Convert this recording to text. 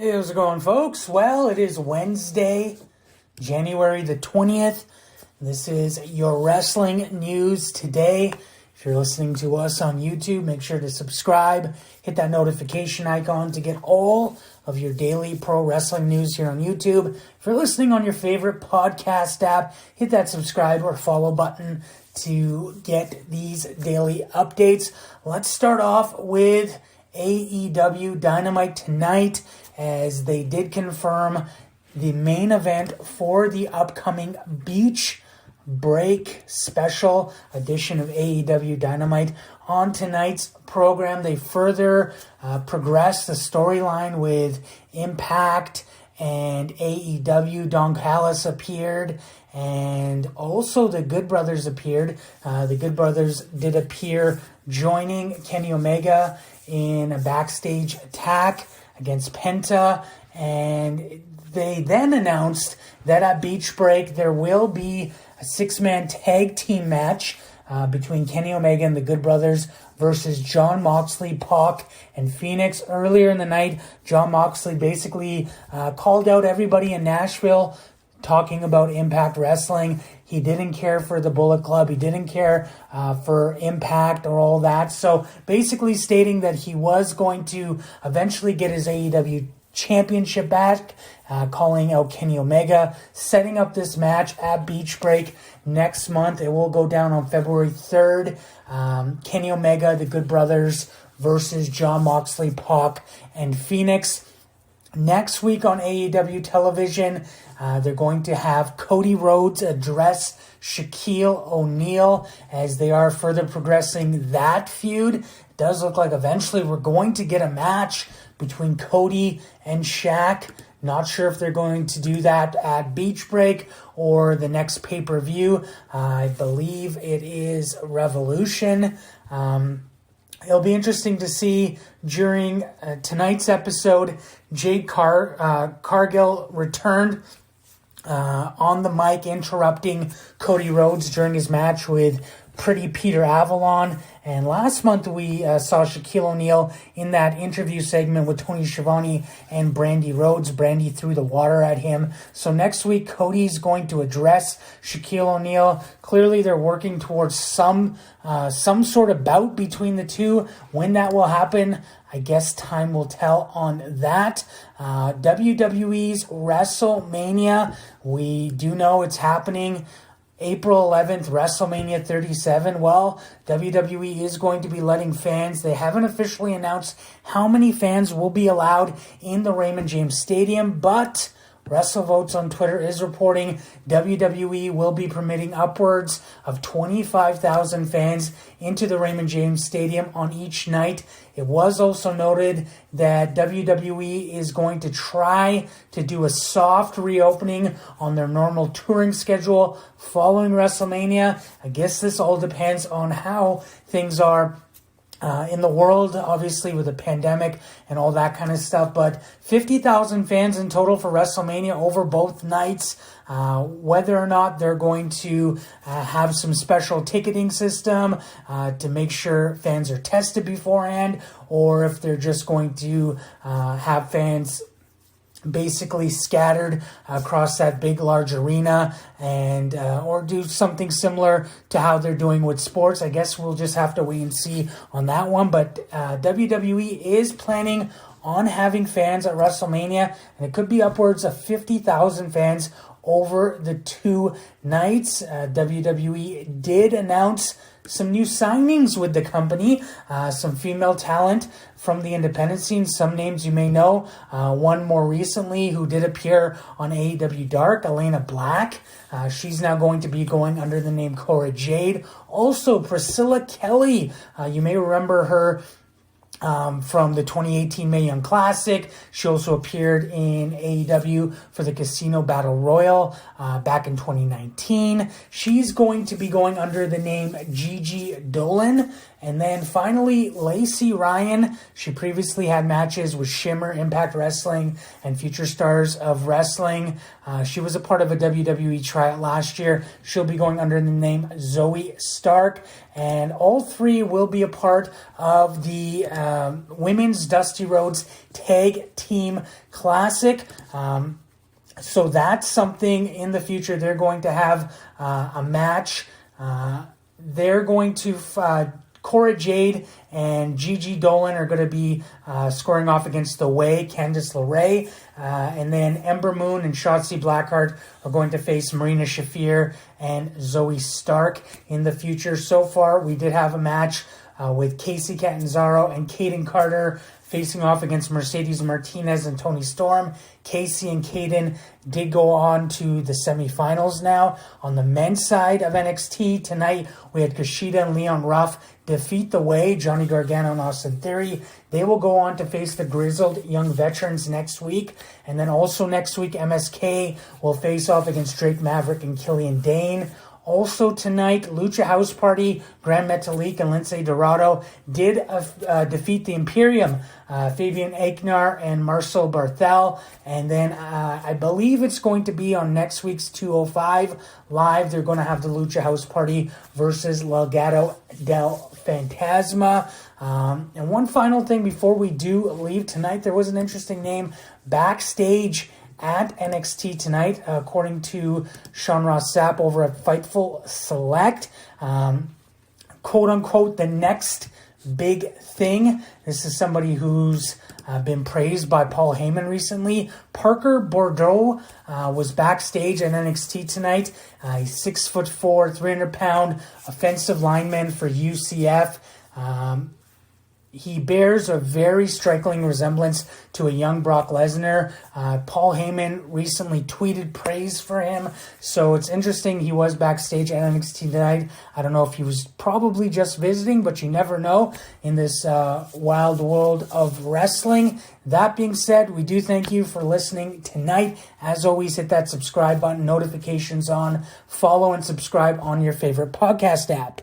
Hey, how's it going, folks? Well, it is Wednesday, January the 20th. This is your wrestling news today. If you're listening to us on YouTube, make sure to subscribe, hit that notification icon to get all of your daily pro wrestling news here on YouTube. If you're listening on your favorite podcast app, hit that subscribe or follow button to get these daily updates. Let's start off with AEW Dynamite tonight, as they did confirm the main event for the upcoming Beach Break special edition of AEW Dynamite. On tonight's program, they further progressed the storyline with Impact and AEW. Don Callis appeared, and also the Good Brothers appeared. The Good Brothers did appear, joining Kenny Omega in a backstage attack against Penta, and they then announced that at Beach Break there will be a 6-man tag team match between Kenny Omega and the Good Brothers versus Jon Moxley, Pac, and Phoenix. Earlier in the night, Jon Moxley basically called out everybody in Nashville talking about Impact Wrestling. He didn't care for the Bullet Club. He didn't care for Impact or all that. So basically stating that he was going to eventually get his AEW championship back, calling out Kenny Omega, setting up this match at Beach Break next month. It will go down on February 3rd. Kenny Omega, the Good Brothers versus Jon Moxley, Pac, and Phoenix. Next week on AEW television, they're going to have Cody Rhodes address Shaquille O'Neal as they are further progressing that feud. It does look like eventually we're going to get a match between Cody and Shaq. Not sure if they're going to do that at Beach Break or the next pay-per-view. I believe it is Revolution. It'll be interesting to see during tonight's episode. Jade Cargill returned on the mic, interrupting Cody Rhodes during his match with Pretty Peter Avalon. And last month we saw Shaquille O'Neal in that interview segment with Tony Schiavone and Brandy Rhodes. Brandy threw the water at him. So next week, Cody's going to address Shaquille O'Neal. Clearly, they're working towards some sort of bout between the two. When that will happen, I guess time will tell on that. WWE's Wrestlemania, we do know it's happening April 11th, WrestleMania 37. Well, WWE is going to be letting fans. They haven't officially announced how many fans will be allowed in the Raymond James Stadium, but WrestleVotes on Twitter is reporting WWE will be permitting upwards of 25,000 fans into the Raymond James Stadium on each night. It was also noted that WWE is going to try to do a soft reopening on their normal touring schedule following WrestleMania. I guess this all depends on how things are in the world, obviously, with the pandemic and all that kind of stuff. But 50,000 fans in total for WrestleMania over both nights. Whether or not they're going to have some special ticketing system to make sure fans are tested beforehand, or if they're just going to have fans basically scattered across that big large arena, and or do something similar to how they're doing with sports. I guess we'll just have to wait and see on that one. But WWE is planning on having fans at WrestleMania, and it could be upwards of 50,000 fans over the two nights. WWE did announce some new signings with the company, some female talent from the independent scene, some names you may know. One more recently who did appear on AEW Dark, Elena Black. She's now going to be going under the name Cora Jade. Also, Priscilla Kelly. You may remember her from the 2018 Mae Young Classic. She also appeared in AEW for the Casino Battle Royal back in 2019. She's going to be going under the name Gigi Dolan. And then finally, Lacey Ryan. She previously had matches with Shimmer, Impact Wrestling, and Future Stars of Wrestling. She was a part of a WWE tryout last year. She'll be going under the name Zoe Stark. And all three will be a part of the Women's Dusty Rhodes Tag Team Classic. So that's something in the future. They're going to have a match. They're going to... Cora Jade and Gigi Dolan are going to be scoring off against The Way, Candice LeRae. And then Ember Moon and Shotzi Blackheart are going to face Marina Shafir and Zoe Stark in the future. So far, we did have a match with Casey Catanzaro and Kaden Carter facing off against Mercedes Martinez and Toni Storm. Casey and Kaden did go on to the semifinals now. On the men's side of NXT tonight, we had Kushida and Leon Ruff defeat The Way, Johnny Gargano and Austin Theory. They will go on to face the grizzled young veterans next week. And then also next week, MSK will face off against Drake Maverick and Killian Dane. Also tonight, Lucha House Party, Grand Metalik and Lince Dorado did defeat the Imperium, Fabian Aichner and Marcel Barthel. And then I believe it's going to be on next week's 205 Live. They're going to have the Lucha House Party versus Legado del Fantasma. And one final thing before we do leave tonight, there was an interesting name backstage at NXT tonight, according to Sean Ross Sapp over at Fightful Select. Quote-unquote, the next big thing. This is somebody who's been praised by Paul Heyman recently. Parker Bordeaux was backstage at NXT tonight. He's 6'4", 300-pound offensive lineman for UCF. He bears a very striking resemblance to a young Brock Lesnar. Paul Heyman recently tweeted praise for him. So it's interesting. He was backstage at NXT tonight. I don't know if he was probably just visiting, but you never know in this wild world of wrestling. That being said, we do thank you for listening tonight. As always, hit that subscribe button, notifications on, follow and subscribe on your favorite podcast app.